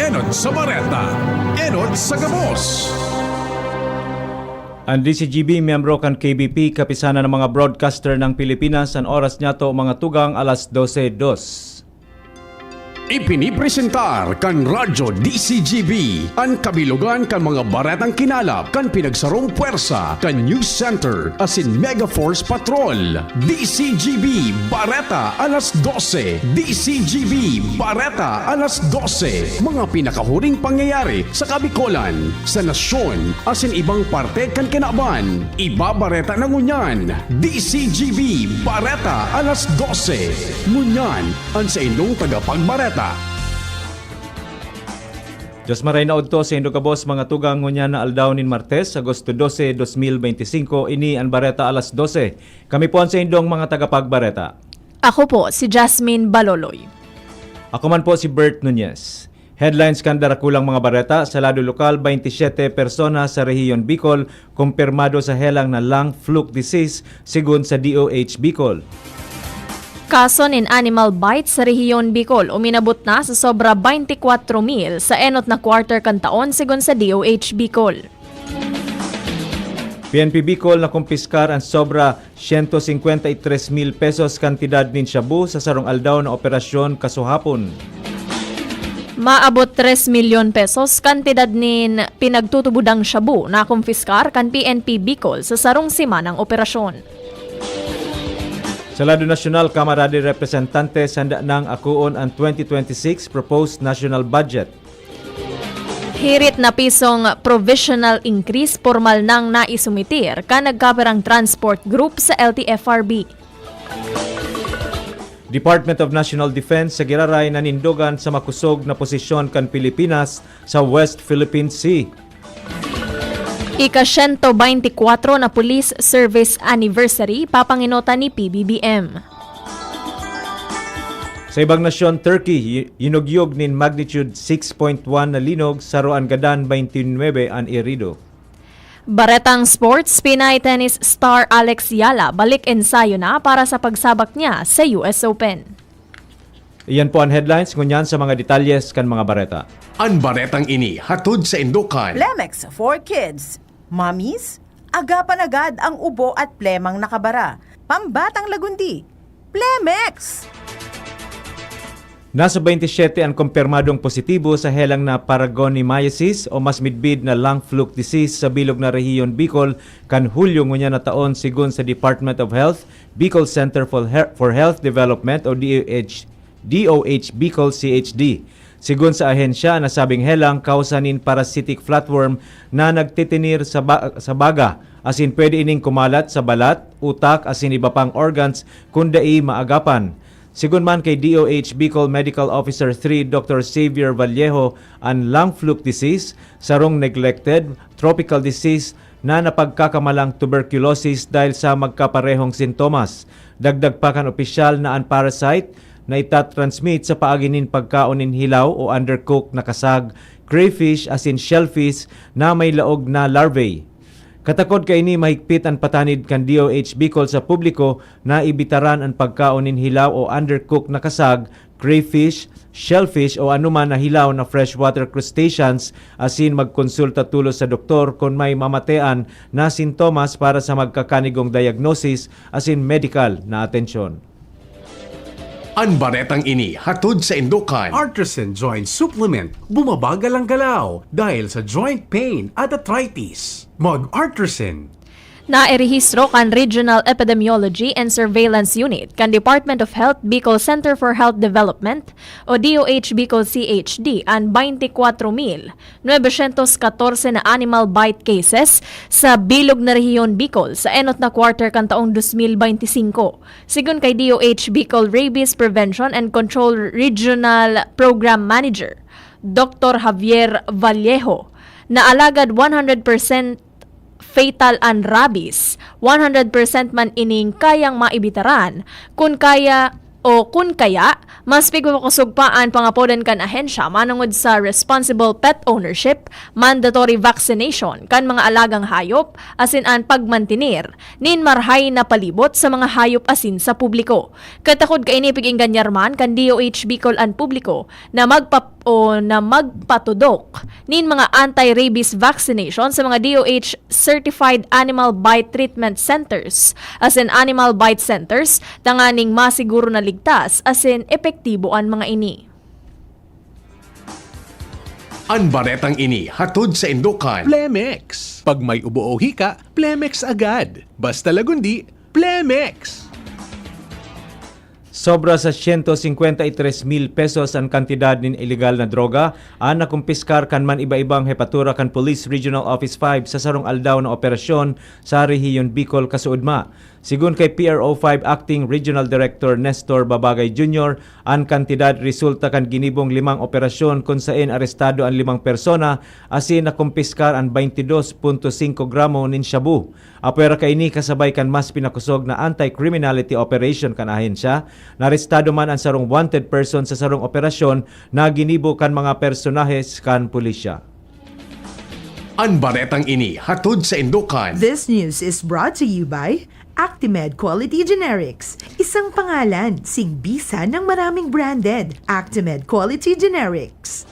Enot sa Bareta, Enot sa Gabos. Ang DCGB, miyembro kan KBP, kapisanan ng mga broadcaster ng Pilipinas, ang oras niya to mga tugang alas 12:02. Ipinipresentar kan Radyo DCGB ang kabilugan kan mga baretang kinalap kan pinagsarong puwersa kan News Center asin Mega Force Patrol. DCGB Bareta alas 12. DCGB Bareta alas 12. Mga pinakahuring pangyayari sa Kabikolan, sa nasyon asin ibang parte kan kinaban. Ibabareta na ngunyan. DCGB Bareta alas 12. Ngunyan ang sa inyong tagapagbareta. Diyos maray na udto sa Indogabos mga tugang ngunyan na aldawnin Martes, Agosto 12, 2025. Ini ang Bareta alas 12. Kami po ang sa indong mga tagapagbareta. Ako po si Jasmine Baloloy. Ako man po si Bert Nunez. Headlines kan darakulang mga bareta sa lado lokal, 27 persona sa rehiyon Bicol kumpirmado sa helang na lung fluke disease sigun sa DOH Bicol. Kaso nin animal bite sa rehiyon Bicol uminabot na sa sobra 24,000 sa enot na quarter kan taon sigon sa DOH Bicol. PNP Bicol na kumpiskar ang sobra 153,000 pesos kantidad nin shabu sa sarong aldaw na operasyon kasuhapon. Maabot 3 milyon pesos kantidad nin pinagtutubudang shabu na kumpiskar kan PNP Bicol sa sarong simanang operasyon. Sa lado nasyonal, Kamara de Representantes handa nang akuon ang 2026 proposed national budget. Hirit na pisong provisional increase formal nang naisumitir ka nagkaperang transport group sa LTFRB. Department of National Defense sa giraray nanindogan sa makusog na posisyon kan Pilipinas sa West Philippine Sea. Ika-124 na Police Service Anniversary papanginota ni PBBM. Sa ibang nasyon, Turkey, yinugyog nin magnitude 6.1 na linog sa Roangadan 29 ang irido. Baretang Sports, Pinay tennis star Alex Yala balik ensayo na para sa pagsabak niya sa US Open. Iyan po ang headlines, ngunyan sa mga detalyes kan mga bareta. Ang baretang ini hatod sa Indukan. Plemex for Kids. Mommies, agapan agad ang ubo at plemang nakabara. Pambatang lagundi. Plemex! Nasa 27 ang kumpirmadong positibo sa helang na Paragoniasis o mas midbid na lung fluke disease sa bilog na rehiyon Bicol kan Hulyo ngunyan na taon sigun sa Department of Health, Bicol Center for Health Development o DOH Bicol CHD. Sigun sa ahensya, nasabing helang kausanin parasitic flatworm na nagtitinir sa baga, asin pwede ining kumalat sa balat, utak, asin iba pang organs kung dai maagapan. Sigun man kay DOH Bicol Medical Officer 3 Dr. Xavier Vallejo, ang lung fluke disease, sarong neglected tropical disease na napagkakamalang tuberculosis dahil sa magkaparehong sintomas. Dagdag pa kan opisyal na ang parasite na itatransmit sa paaginin pagkaonin hilaw o undercooked na kasag, crayfish asin shellfish na may laog na larvae. Katakod kay ini mahigpit ang patanid kan DOH Bicol sa publiko na ibitaran ang pagkaonin hilaw o undercooked na kasag, crayfish, shellfish o anuman na hilaw na freshwater crustaceans asin magkonsulta tulos sa doktor kung may mamatean na sintomas para sa magkakanigong diagnosis asin medical na atensyon. Ang baretang ini hatod sa Indukan. Artisan Joint Supplement. Bumabagal ang galaw dahil sa joint pain at arthritis. Mag-Artisan. Nairehistro kan Regional Epidemiology and Surveillance Unit kan Department of Health Bicol Center for Health Development o DOH Bicol CHD ang 24,914 na animal bite cases sa bilog na rehiyon Bicol sa enot na quarter kan taong 2025. Sigun kay DOH Bicol Rabies Prevention and Control Regional Program Manager Dr. Javier Vallejo na alagad 100% fatal and rabies, 100% man ining kayang maibitaran, kung kaya mas pigpakusugpaan pangapodan kan ahensya manungod sa responsible pet ownership, mandatory vaccination kan mga alagang hayop, asin an pagmantinir, nin marhay na palibot sa mga hayop asin sa publiko. Katakod kainipig inganyarman kan DOH Bicol an publiko na o na magpatudok nin mga anti-rabies vaccination sa mga DOH certified animal bite treatment centers as in animal bite centers tanganing masiguro na ligtas as in epektibo ang mga ini. Ang baretang ini hatod sa Indukan. Plemex. Pag may ubo o hika, Plemex agad. Basta lagundi, Plemex. Sobra sa 153,000 pesos ang kantidad ng ilegal na droga ang nakumpiskar kan man iba-ibang hepatura kan Police Regional Office 5 sa sarong aldaw na operasyon sa rehiyon Bicol, Kasuudma. Sigun kay PRO5 Acting Regional Director Nestor Babagay Jr., ang kantidad resulta kan ginibong 5 operasyon kung saan arestado ang 5 persona asin nakumpiskar ang 22.5 gramo nin shabu. Apera kay ini kasabay kan mas pinakusog na anti-criminality operation kan ahensya. Narestado man ang sarong wanted person sa sarong operasyon na ginibo kan mga personahes kan pulisya. Ang baretang ini hatod sa Indukan. This news is brought to you by Actimed Quality Generics. Isang pangalan, singbisa ng maraming branded. Actimed Quality Generics.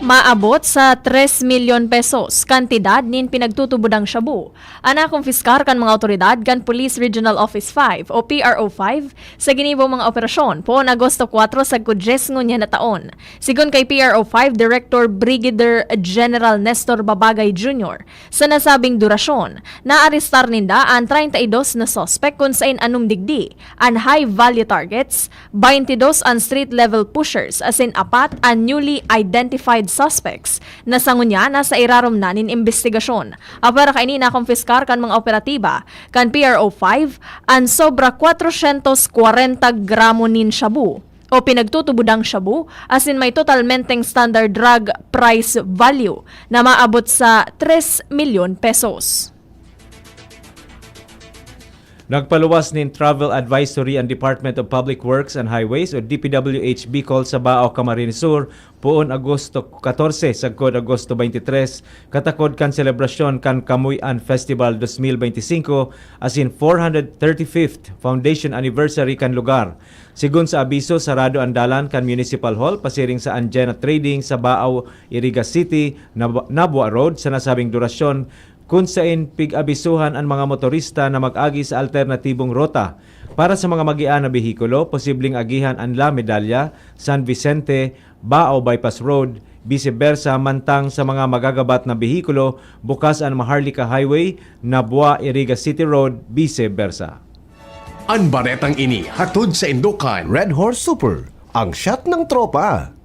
Maabot sa 3 milyon pesos kantidad nin pinagtutubudang shabu. Ana kumpiskar kan mga otoridad kan Police Regional Office 5 o PRO5 sa ginibong mga operasyon po Agosto 4 sa Kudjes ngunya na taon. Sigon kay PRO5 Director Brigadier General Nestor Babagay Jr. sa nasabing durasyon, naarestar ninda ang 32 na suspect kung saan anum digdi, ang high value targets, 22 ang street level pushers as in 4 ang newly identified suspects na sangunya nasa irarom nanin investigasyon. Apara kaini na kumpiskar kan mga operatiba kan PRO5 ang sobra 440 gramo nin shabu o pinagtutubudang shabu as in may totalmenteng standard drug price value na maabot sa 3 milyon pesos. Nagpaluwas nin Travel Advisory ang Department of Public Works and Highways o DPWH Bicol sa Bao, Camarines Sur poon Agosto 14 sagkod Agosto 23 katakod kan selebrasyon kan Kamuy-an Festival 2025 as in 435th Foundation Anniversary kan lugar. Sigun sa abiso, sarado ang dalan kan Municipal Hall pasiring sa Anjena Trading sa Bao, Iriga City, Nabua Road sa nasabing durasyon kung saan pig-abisuhan ang mga motorista na mag-agi sa alternatibong rota. Para sa mga magian na behikulo, posibleng agihan ang La Medalla, San Vicente, Bao Bypass Road, vice versa mantang sa mga magagabat na behikulo, bukas ang Maharlika Highway, Nabua Iriga City Road, vice versa. Ang baretang ini hatod sa Indukan. Red Horse Super, ang shot ng tropa.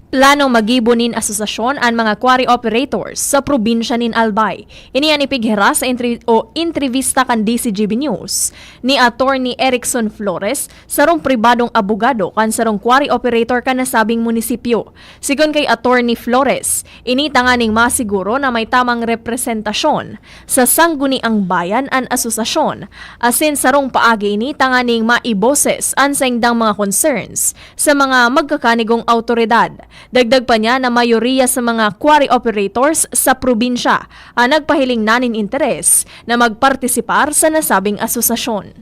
Planong magibo nin asosasyon ang mga quarry operators sa probinsya nin Albay. Iniyan ipighera sa entrevista kan DCGB News ni Attorney Erickson Flores, sarong pribadong abogado kan sarong quarry operator kan nasabing munisipyo. Sigon kay Attorney Flores, initanganing masiguro na may tamang representasyon sa sangguniang bayan an asosasyon. Asin sarong paagi ini tanganing maiboses ang saingdang mga concerns sa mga magkakanigong autoridad. Dagdag pa niya na mayoriya sa mga quarry operators sa probinsya ang nagpahiling nanin interes na magpartisipar sa nasabing asosasyon.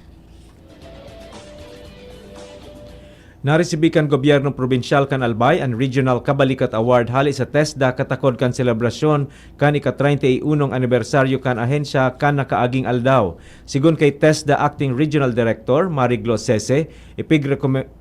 Naresibikan gobyerno probinsyal kan Albay ang Regional Kabalikat Award hali sa TESDA katakod kan selebrasyon kan ika-31 anibersaryo kan ahensya kan nakaaging aldaw. Sigun kay TESDA Acting Regional Director Mariglo Sese,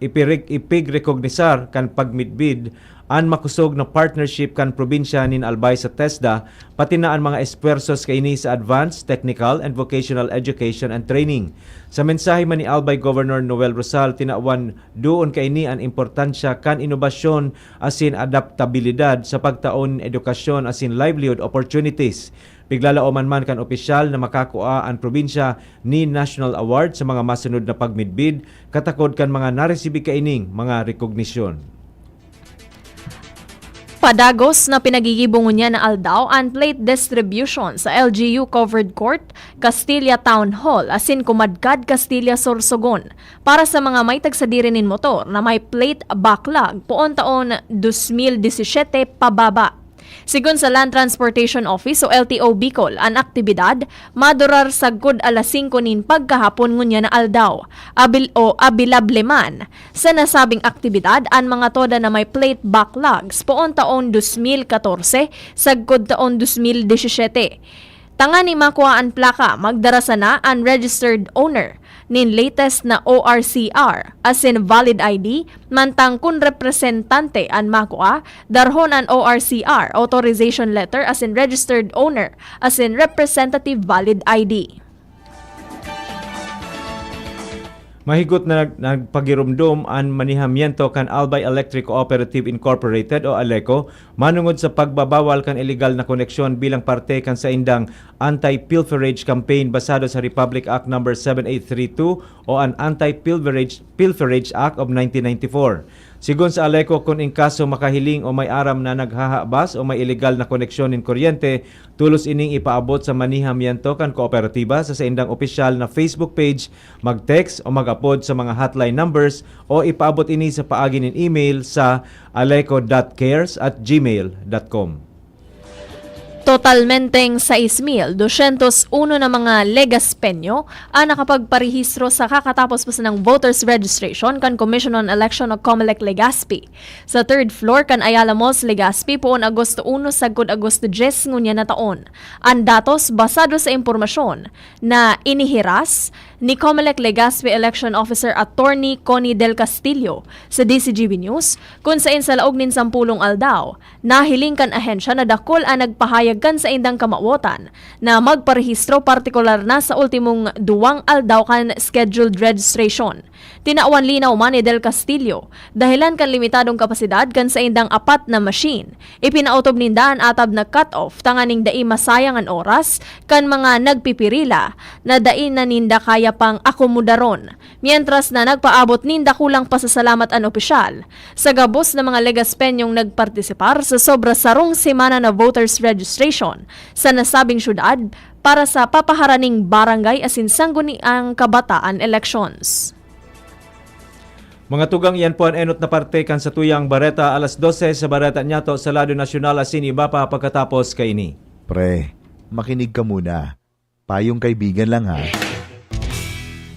ipigrekognisar kan pagmitbid ang makusog na partnership kan probinsya nin Albay sa TESDA pati na ang mga espuersos kaini sa advanced technical and vocational education and training. Sa mensahe man ni Albay Governor Noel Rosal, tinawan doon kaini ang importansya kan inobasyon asin adaptabilidad sa pagtaon edukasyon asin livelihood opportunities. Piglalao man kan opisyal na makakuha ang probinsya ni National Award sa mga masunod na pagmidbid katakod kan mga naresibi kaining mga rekognisyon. Padagos na pinagigibungon niya na aldaw ang plate distribution sa LGU Covered Court, Castilla Town Hall, asin Kumadkad, Castilla, Sorsogon para sa mga may tagsadiri nin motor na may plate backlog poon taon 2017 pababa. Sigun sa Land Transportation Office o LTO Bicol, ang aktibidad madurar sa good alas 5 nin pagkahapon ngunya na aldaw. Abilableman sa nasabing aktibidad ang mga toda na may plate backlogs poon taon 2014 sagkod taon 2017. Tanga ni makuha ang plaka, magdarasa na ang registered owner nin latest na ORCR as in valid ID, mantang kun representante ang makuha, darhon ang ORCR, authorization letter as in registered owner as in representative valid ID. Mahigot na nagpagirumdum ang manihamiento kan Albay Electric Cooperative Incorporated o ALECO manungod sa pagbabawal kan illegal na koneksyon bilang parte kan sa indang anti-pilferage campaign basado sa Republic Act No. 7832 o ang Anti-Pilferage Act of 1994. Sigun sa ALECO, kung in kaso makahiling o may aram na naghahabas o may illegal na koneksyon in kuryente, tulos ining ipaabot sa manihamiento kan kooperatiba sa indang opisyal na Facebook page, mag-text o mag-upload sa mga hotline numbers o ipaabot ini sa paagi nin email sa aleco.cares@gmail.com. Totalmenteng 6,201 na mga legaspenyo ang nakapagparehistro sa kakatapos pa ng voters registration kan Commission on Election o COMELEC Legazpi. Sa third floor kan Ayala Malls Legazpi poon Agosto 1 sagod Agosto 10 ngunya na taon. Ang datos basado sa impormasyon na inihiras ni COMELEC Legazpi Election Officer Attorney Connie Del Castillo sa DCGB News kung sa insalaog nin 10 aldaw. Nahiling kan ahensya na dakol ang nagpahayag kan sa indang kamawotan na magparehistro partikular na sa ultimong 2 aldaw kan scheduled registration. Tinaawan linaw man ni Del Castillo dahilan kan limitadong kapasidad kan sa indang 4 na machine. Ipinautob nindaan atab na cut-off tanganing dai masayang an oras kan mga nagpipirila na dai na ninda kaya pang akomodaron. Mientras na nagpaabot ninda kulang pasasalamat an opisyal sa gabos na mga legaspenyong nagpartisipar sa sobra sarong semana na voters registration sa nasabing syudad para sa papaharaning barangay asin sangguniang kabataan elections. Mga tugang iyan po ang enot na parte kan sa tuyang Bareta alas 12 sa Bareta Nyato sa Lado Nasyonal asin iba pa pagkatapos kaini. Pre, makinig ka muna. Payong kaibigan lang ha.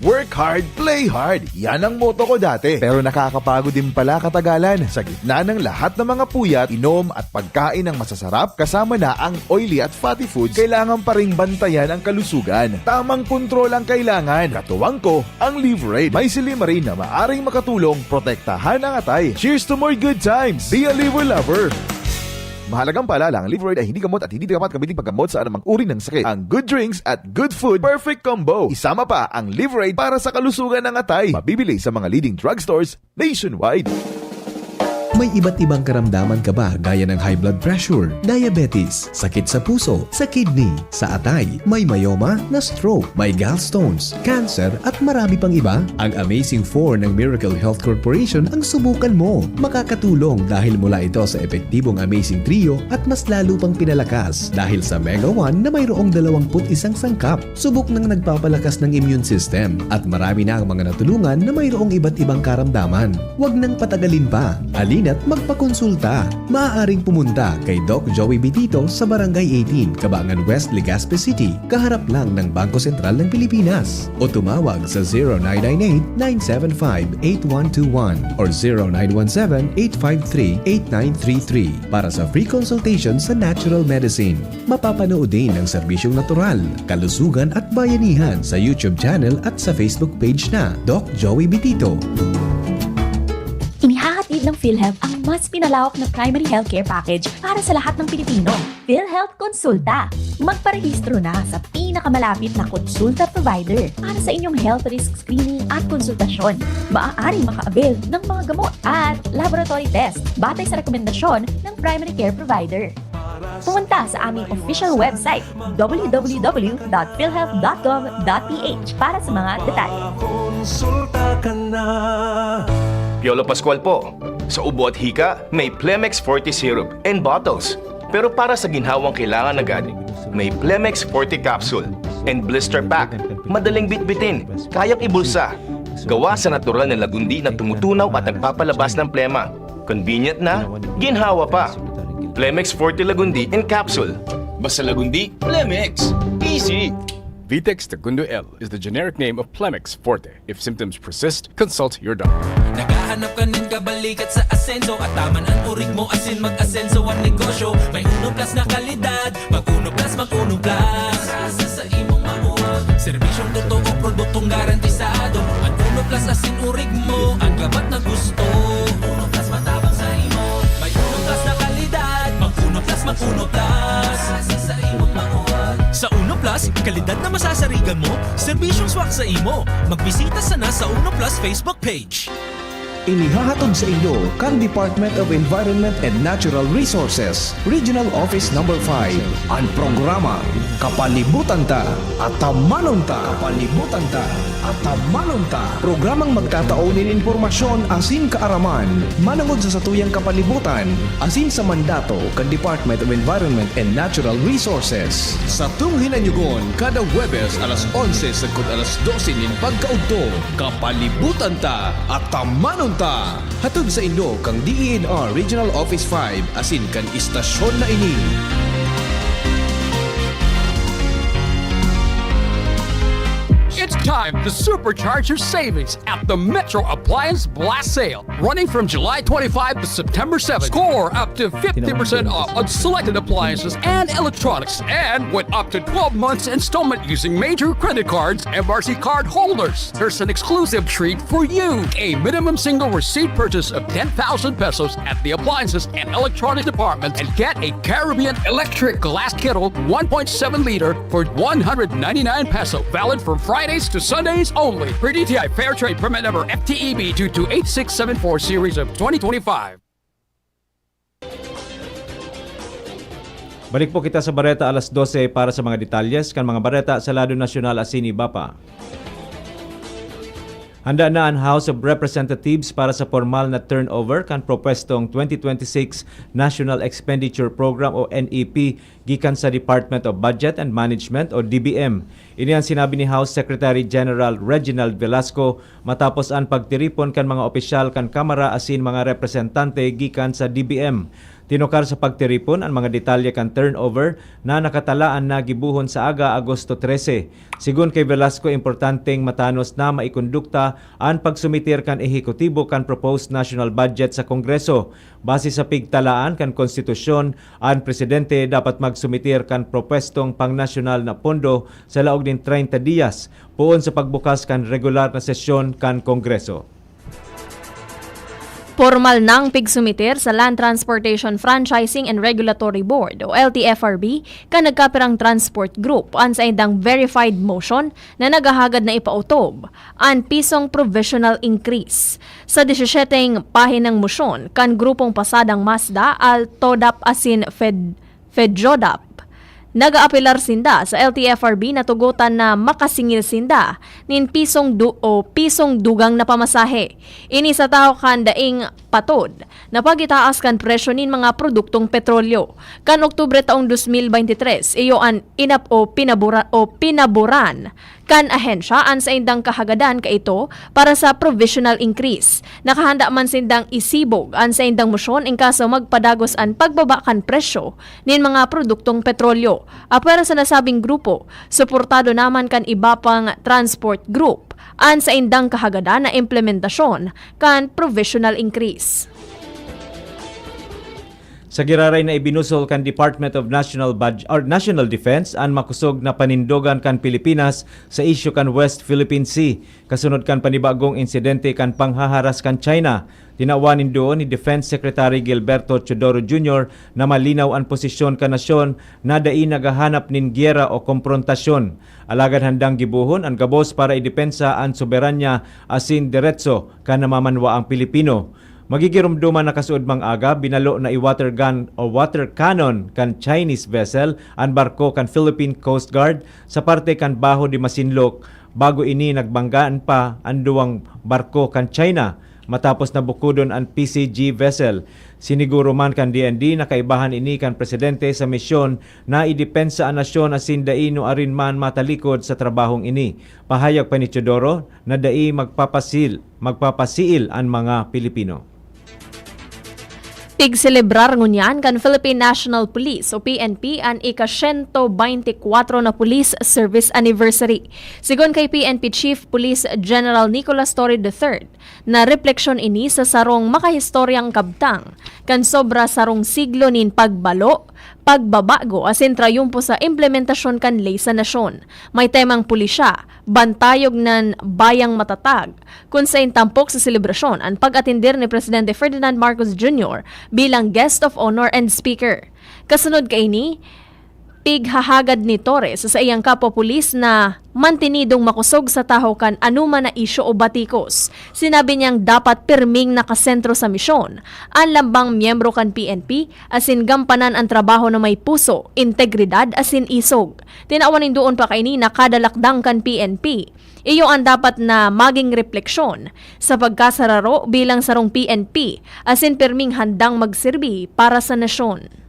Work hard, play hard. Yan ang motto ko dati. Pero nakakapagod din pala katagalan. Sa gitna ng lahat ng mga puyat, inom at pagkain ng masasarap, kasama na ang oily at fatty foods, kailangan pa ring bantayan ang kalusugan. Tamang kontrol ang kailangan. Katuwang ko, ang Liverade. May silimarin na maaring makatulong, protektahan ang atay. Cheers to more good times. Be a liver lover. Mahalagang paalala, ang Liverade ay hindi gamot at hindi dapat gamitin paggamot sa anumang uri ng sakit. Ang good drinks at good food, perfect combo. Isama pa ang Liverade para sa kalusugan ng atay. Mabibili sa mga leading drugstores nationwide. May iba't ibang karamdaman ka ba gaya ng high blood pressure, diabetes, sakit sa puso, sa kidney, sa atay, may myoma, na stroke, may gallstones, cancer at marami pang iba? Ang Amazing 4 ng Miracle Health Corporation ang subukan mo. Makakatulong dahil mula ito sa epektibong Amazing Trio at mas lalo pang pinalakas dahil sa Mega 1 na mayroong 21 sangkap. Subok ng nagpapalakas ng immune system at marami na ang mga natulungan na mayroong iba't ibang karamdaman. Huwag nang patagalin pa. Alin at magpakonsulta. Maaaring pumunta kay Doc Joey Bitito sa Barangay 18, Cabangan West, Legazpi City, kaharap lang ng Bangko Sentral ng Pilipinas. O tumawag sa 0998-975-8121 or 0917-853-8933 para sa free consultation sa natural medicine. Mapapanood din ang serbisyong natural, kalusugan at bayanihan sa YouTube channel at sa Facebook page na Doc Joey Bitito. Inihahatid ng PhilHealth ang mas pinalawak na primary healthcare package para sa lahat ng Pilipino. PhilHealth Konsulta. Magparehistro na sa pinakamalapit na konsulta provider para sa inyong health risk screening at konsultasyon. Maaaring maka-avail ng mga gamot at laboratory test batay sa rekomendasyon ng primary care provider. Pumunta sa aming official website www.philhealth.gov.ph para sa mga detalye. Piolo Pascual po. Sa ubo at hika, may Plemex Forte Syrup and bottles. Pero para sa ginhawang kailangan agad, may Plemex Forte Capsule and Blister Pack. Madaling bitbitin, kayang ibulsa. Gawa sa natural na lagundi na tumutunaw at nagpapalabas ng plema. Convenient na, ginhawa pa. Plemex Forte Lagundi in capsule. Basta Lagundi, Plemex. Easy! Vitex Segundo L is the generic name of Plemex Forte. If symptoms persist, consult your doctor. Naghahanap ka nin kabalikat sa asenso at taman ang urig mo asin mag-asenso ang negosyo. May Uno Plus na kalidad, mag-Uno Plus, mag-Uno Plus. Asa sa imong makuha, serbisyong totoo, produktong garantisado. Ang Uno Plus asin urig mo, ang gabat na gusto. Uno Plus matabang sa imo, may Uno Plus na kalidad, mag-Uno Plus, mag-Uno Plus. Asa sa imong makuha. Sa Uno Plus, kalidad na masasarigan mo, serbisyong swak sa imo. Magbisita sana sa Uno Plus Facebook page. Inihahatod sa inyo kan Department of Environment and Natural Resources, Regional Office No. 5, ang programa Kapalibutan Ta at Tamanon Ta. Kapalibutan Ta at Tamanon Ta. Programang magtataunin informasyon asin kaaraman, manangod sa satuyang kapalibutan, asin sa mandato kan Department of Environment and Natural Resources. Sa tunghinanyugon, kada Huwebes alas 11 sagkod alas 12 nin pagkaudto, Kapalibutan Ta at Tamanon Ta. Hatod sa inyo kang DENR Regional Office 5 asin kan istasyon na ini. It's time to supercharge your savings at the Metro Appliance Blast Sale. Running from July 25 to September 7. Score up to 50% off on selected appliances and electronics. And with up to 12 months installment using major credit cards, MRC card holders. There's an exclusive treat for you. A minimum single receipt purchase of 10,000 pesos at the appliances and electronics department and get a Caribbean electric glass kettle 1.7 liter for 199 peso. Valid from Fridays to Sundays only. Per DTI Fair Trade Permit Number FTEB 228674 Series of 2025. Balik po kita sa Bareta alas 12 para sa mga detalyes kan mga Bareta sa Lado Nasyonal asin Ibapa. Handa na ang House of Representatives para sa formal na turnover kan propwestong 2026 National Expenditure Program o NEP gikan sa Department of Budget and Management o DBM. Ini ang sinabi ni House Secretary General Reginald Velasco matapos ang pagtiripon kan mga opisyal kan Kamara asin mga representante gikan sa DBM. Tinukar sa pagtiripon ang mga detalye kan turnover na nakatalaan na gibuhon sa aga Agosto 13. Sigun kay Velasco, importanteng matanos na maikondukta ang pagsumitir kan ehekutibo kan proposed national budget sa Kongreso. Base sa pigtalaan kan konstitusyon, ang presidente dapat magsumitir kan propwestong pangnasyonal na pondo sa laog din 30 diyas puon sa pagbukas kan regular na sesyon kan Kongreso. Formal nang pigsumitir sa Land Transportation Franchising and Regulatory Board o LTFRB kan nagkapirang transport group ang sa indang verified motion na nagahagad na ipautob ang pisong provisional increase. Sa 17 pahinang motion kan grupong pasadang Mazda al Todap asin Fedjodap. Nagaapilar sinda sa LTFRB na tugutan na makasingil sinda nin pisong dugang na pamasahe. Ini sa tao kan daing patod na pagitaas kan presyo nin mga produktong petrolyo. Kan Oktubre taong 2023, iyo an inap o pinaburan kan ahensya an sa indang kahagadan ka ito para sa provisional increase. Nakahanda man sindang isibog an sa indang motion in kaso magpadagos an pagbaba kan presyo nin mga produktong petrolyo. Apara sa nasabing grupo, suportado naman kan iba pang transport group an sa indang kahagadan na implementasyon kan provisional increase. Sa giraray na ibinusol kan Department of National Defense ang makusog na panindogan kan Pilipinas sa isyu kan West Philippine Sea. Kasunod kan panibagong insidente kan panghaharas kan China. Tinawanin doon ni Defense Secretary Gilberto Teodoro Jr. na malinaw ang posisyon kan nasyon na dai nagahanap nin gyera o komprontasyon. Alagad handang gibuhon ang gabos para idepensa ang soberanya asin diretso kan namamanwa ang Pilipino. Magigirumduman na kasuod mang aga, binalo na i-water gun o water cannon kan Chinese vessel ang barko kan Philippine Coast Guard sa parte kan Baho de Masinloc bago ini nagbanggaan pa ang duwang barko kan China matapos na bukudon ang PCG vessel. Siniguro man kan DND na kaibahan ini kan presidente sa misyon na idepensa ang nasyon asin dai no arin man matalikod sa trabahong ini. Pahayag pa ni Teodoro na dai magpapasiil ang mga Pilipino. Pigselebrar ngunyan kan Philippine National Police o PNP ang ika-124 na Police Service Anniversary. Sigon kay PNP Chief Police General Nicolas Torre III, na refleksyon ini sa sarong makahistoryang kabtang kan sobra sarong siglo nin pagbalo, pagbabago asin trayumpo sa implementasyon kan ley sa nasyon. May temang pulisya, bantayog ng bayang matatag, kung sa intampok sa selebrasyon ang pag-atindir ni Presidente Ferdinand Marcos Jr. bilang guest of honor and speaker. Kasunod kay ini, pighahagad ni Torres sa iyang kapwa-pulis na mantinidong makusog sa taho kan anuman na isyo o batikos. Sinabi niyang dapat pirming nakasentro sa misyon ang lambang miyembro kan PNP asin gampanan ang trabaho na may puso, integridad asin isog. Tinawanin doon pa kay ni na kadalakdang kan PNP. Iyo ang dapat na maging refleksyon sa pagkasararo bilang sarong PNP asin pirming handang magserbi para sa nasyon.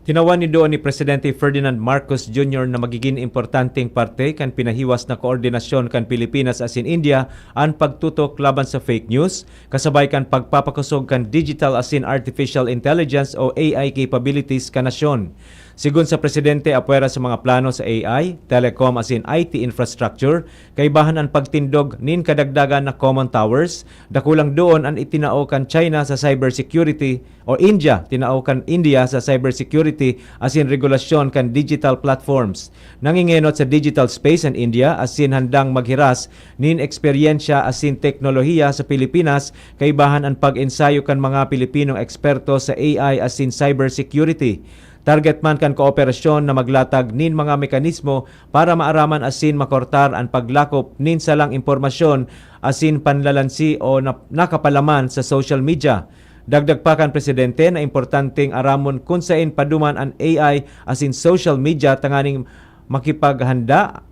Tinawan ni doon ni Presidente Ferdinand Marcos Jr. na magiging importanteng parte kan pinahiwas na koordinasyon kan Pilipinas asin India ang pagtutok laban sa fake news, kasabay kan pagpapakusog kan digital asin artificial intelligence o AI capabilities kan nasyon. Sigun sa Presidente, apwera sa mga plano sa AI, telecom asin IT infrastructure, kaibahan ang pagtindog nin kadagdagan na common towers, dakulang doon ang itinao kan China sa cybersecurity o India, tinao kan India sa cybersecurity asin regulasyon kan digital platforms. Nangingenot sa digital space ang India asin handang maghiras nin eksperyensya asin teknolohiya sa Pilipinas, kaibahan ang pag-ensayo kan mga Pilipinong eksperto sa AI asin cybersecurity. Target man kan kooperasyon na maglatag nin mga mekanismo para maaraman asin makortar ang paglakop nin salang impormasyon asin panlalansi o nakapalaman sa social media. Dagdag pa kan Presidente na importanteng aramon kung sain paduman ang AI asin social media tanganing makahanda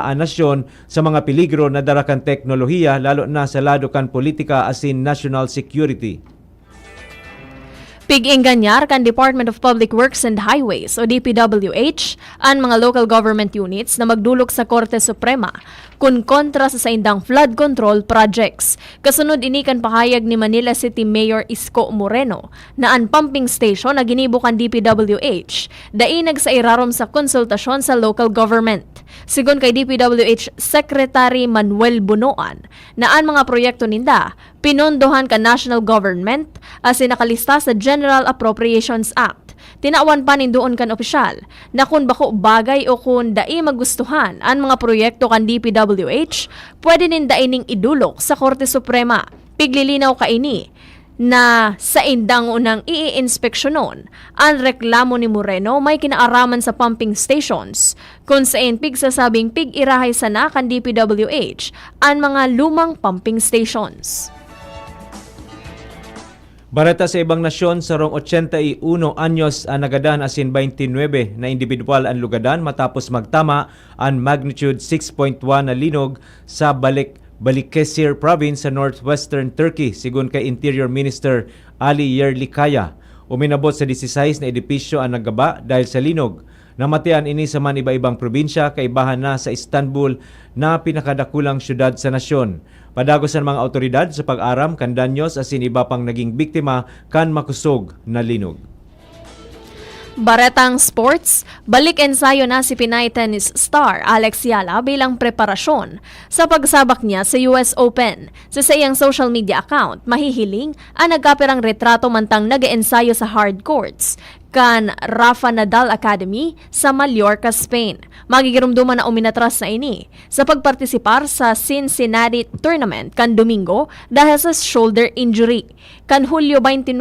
ang nasyon sa mga peligro na darakan teknolohiya lalo na sa lado kan politika asin national security. Pig-inganyar kan Department of Public Works and Highways o DPWH ang mga local government units na magdulog sa Korte Suprema kun kontra sa saindang flood control projects. Kasunod ini kan pahayag ni Manila City Mayor Isko Moreno na ang pumping station na ginibukan DPWH dainag sa irarom sa konsultasyon sa local government. Sigon kay DPWH Secretary Manuel Bunoan na ang mga proyekto ninda pinondohan ka national government asin nakalista sa General Appropriations Act. Tinawan pa nindoon kan opisyal na kung bako bagay o kung dai magustuhan ang mga proyekto kan DPWH, pwede nindaining idulok sa Korte Suprema. Piglilinaw ka ini na sa indang unang i-inspeksyonon ang reklamo ni Moreno may kinaaraman sa pumping stations kung saan pigsasabing pig-irahay sana kan DPWH ang mga lumang pumping stations. Barata sa ibang nasyon, sarong 81 anyos ang nagadan asin 29 na individual ang lugadan matapos magtama ang magnitude 6.1 na linog sa Balıkesir Province sa northwestern Turkey, sigun kay Interior Minister Ali Yerlikaya. Uminabot sa 16 na edipisyo ang nagaba dahil sa linog. Namatian ini sa man iba-ibang probinsya, kaibahan na sa Istanbul na pinakadakulang syudad sa nasyon. Padagos ang mga autoridad sa pag-aram kan danyos asin iba pang naging biktima kan makusog na linog. Baretang sports, balik ensayo na si Pinay tennis star Alex Yala bilang preparasyon sa pagsabak niya sa US Open. Sa iyang social media account, mahihiling ang nagkapirang retrato mantang nag-ensayo sa hard courts kan Rafa Nadal Academy sa Mallorca, Spain. Magigirumduman na uminatras na ini sa pagpartisipar sa Cincinnati Tournament kan Domingo dahil sa shoulder injury. Kan Hulyo 29,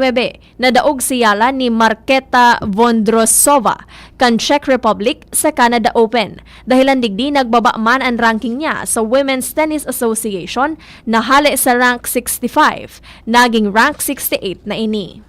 nadaog si Yala ni Marketa Vondrosova kan Czech Republic sa Canada Open. Dahilan digdi nagbaba man ang ranking niya sa Women's Tennis Association na hali sa rank 65, naging rank 68 na ini.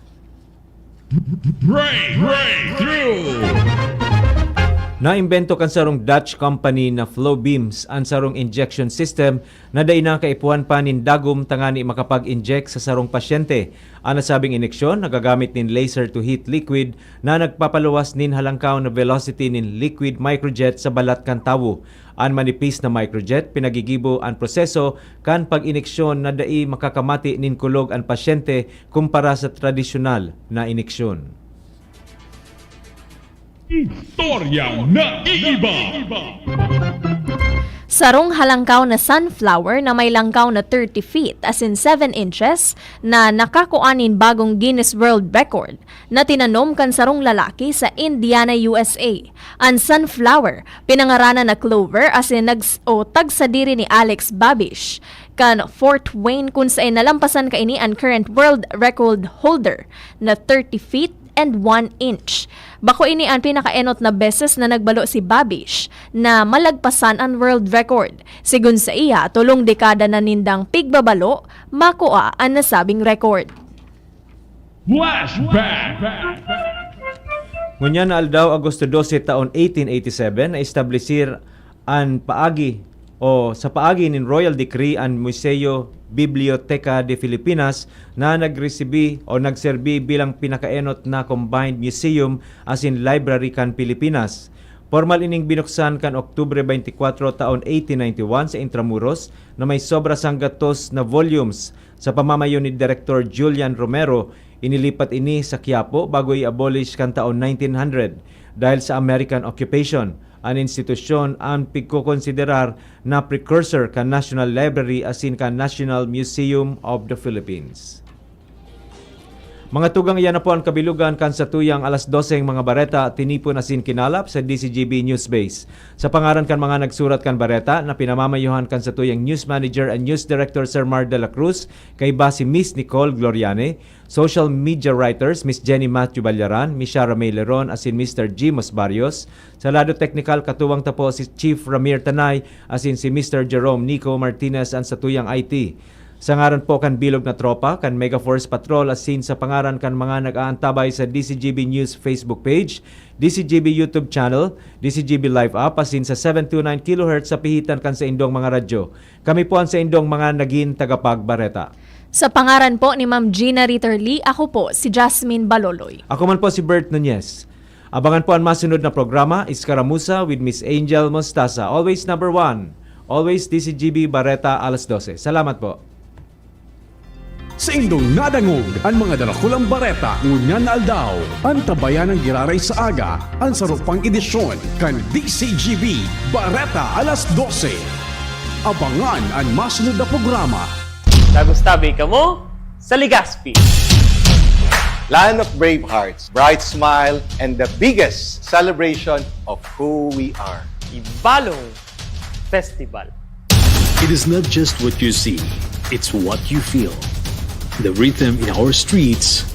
Naimbento kan sarong Dutch company na Flowbeams ang sarong injection system na day na kaipuhan pa nin dagom tangani makapag-inject sa sarong pasyente. Ang nasabing ineksyon nagagamit nin laser to heat liquid na nagpapaluwas nin halangkaw na velocity nin liquid microjet sa balat kan tawo. Ang manipis na microjet pinagigibo ang proseso kan pag-ineksyon na dai makakamati nin kulog ang pasyente kumpara sa tradisyonal na ineksyon. Istoryang naiiba. Sarong halangkaw na sunflower na may langkaw na 30 feet as in 7 inches na nakakuanin bagong Guinness World Record na tinanom kan sarong lalaki sa Indiana, USA. Ang sunflower, pinangaranan na Clover as in tagsadiri ni Alex Babish kan Fort Wayne kung saan nalampasan kaini ang current world record holder na 30 feet and 1 inch. Bako ini ang pinakaenot na beses na nagbalo si Babish na malagpasan ang world record. Sigun sa iya, tulong dekada na nindang pigbabalo, makuha ang nasabing record. Flashback. Ngunya na aldaw Agosto 12 taon 1887 na establisir ang paagi o sa paagi nin Royal Decree ang Museo Biblioteca de Filipinas na nagresibi o nagserbi bilang pinakaenot na combined museum as in library kan Pilipinas. Formal ining binuksan kan Oktubre 24 taon 1891 sa Intramuros na may sobra sang gatos na volumes. Sa pamamayo ni Director Julian Romero, inilipat ini sa Quiapo bago i-abolish kan taon 1900 dahil sa American occupation. Ang institusyon ang pagkukonsiderar na precursor kan National Library asin kan National Museum of the Philippines. Mga tugang iyan na po ang kabilugan kan sa tuyang alas 12 mga bareta tinipon asin kinalap sa DCGB News Base. Sa pangaran kan mga nagsurat kan bareta na pinamamayuhan kan sa tuyang News Manager and News Director Sir Mar de la Cruz, kay ba si Miss Nicole Gloriane, Social Media Writers Miss Jenny Matthew Balyaran, Miss Shara May Leron asin Mr. Jimos Barrios, sa lado technical katuwang tapo si Chief Ramir Tanay asin si Mr. Jerome Nico Martinez ang sa tuyang IT. Sa ngaran po kan bilog na tropa, kan Mega Force Patrol asin sa pangaran kan mga nag-aantabay sa DCGB News Facebook page, DCGB YouTube channel, DCGB Live app asin sa 729 kHz sa pihitan kan sa indong mga radyo. Kami po ang sa indong mga naging tagapagbareta. Sa pangaran po ni Ma'am Gina Ritterly, ako po si Jasmine Baloloy. Ako man po si Bert Nunez. Abangan po ang masunod na programa, Iskaramusa with Miss Angel Mostaza. Always number 1. Always DCGB Bareta alas 12. Salamat po. Sa indong nadangog, ang mga dalakulang bareta ngunyan na aldaw. Ang tabayan ng giraray sa aga, ang sarupang edisyon kan DCGB Bareta alas 12. Abangan ang masunod na programa. Tagustabi ka mo sa Legazpi. Land of brave hearts, bright smile, and the biggest celebration of who we are. Ibalong Festival. It is not just what you see, it's what you feel. The rhythm in our streets,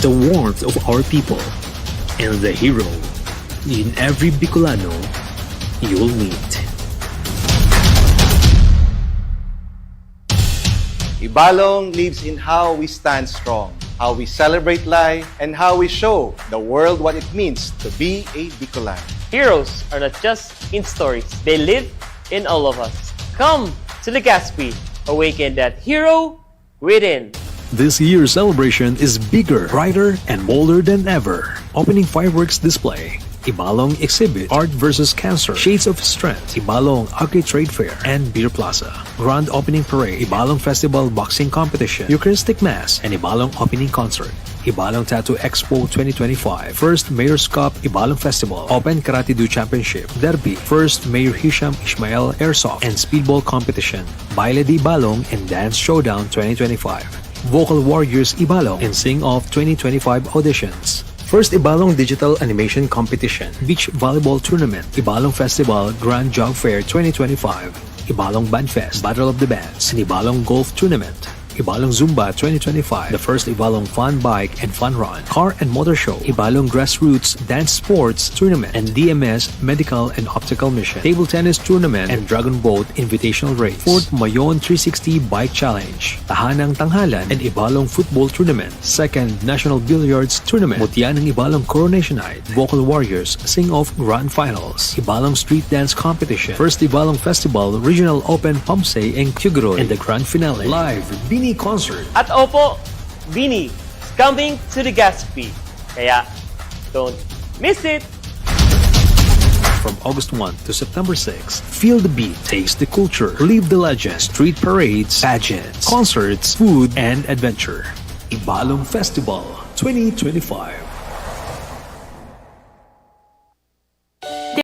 the warmth of our people, and the hero in every Bicolano you'll meet. Ibalong lives in how we stand strong, how we celebrate life, and how we show the world what it means to be a Bicolano. Heroes are not just in stories, they live in all of us. Come to Legazpi, awaken that hero within. This year's celebration is bigger, brighter, and bolder than ever. Opening fireworks display, Ibalong Exhibit, Art vs. Cancer, Shades of Strength, Ibalong Agri Trade Fair, and Beer Plaza. Grand Opening Parade, Ibalong Festival Boxing Competition, Eucharistic Mass, and Ibalong Opening Concert. Ibalong Tattoo Expo 2025, First Mayor's Cup Ibalong Festival, Open Karate Do Championship, Derby, First Mayor Hisham Ismail Airsoft, and Speedball Competition, Baile de Ibalong, and Dance Showdown 2025. Vocal Warriors Ibalong and Sing Off 2025 auditions. First Ibalong Digital Animation Competition, Beach Volleyball Tournament, Ibalong Festival Grand Jog Fair 2025, Ibalong Band Fest, Battle of the Bands, and Ibalong Golf Tournament. Ibalong Zumba 2025, the first Ibalong Fun Bike and Fun Run, Car and Motor Show, Ibalong Grassroots Dance Sports Tournament, and DMS Medical and Optical Mission, Table Tennis Tournament, and Dragon Boat Invitational Race, 4th Mayon 360 Bike Challenge, Tahanang Tanghalan and Ibalong Football Tournament, 2nd National Billiards Tournament, Mutya ng Ibalong Coronation Night, Vocal Warriors Sing-Off Grand Finals, Ibalong Street Dance Competition, 1st Ibalong Festival Regional Open Pamsay and Tugueroy, and the Grand Finale. Live Bini Concert. At opo, Bini is coming to the Gaspi. Kaya, don't miss it! From August 1 to September 6, feel the beat, taste the culture, live the legend, street parades, pageants, concerts, food, and adventure. Ibalong Festival 2025.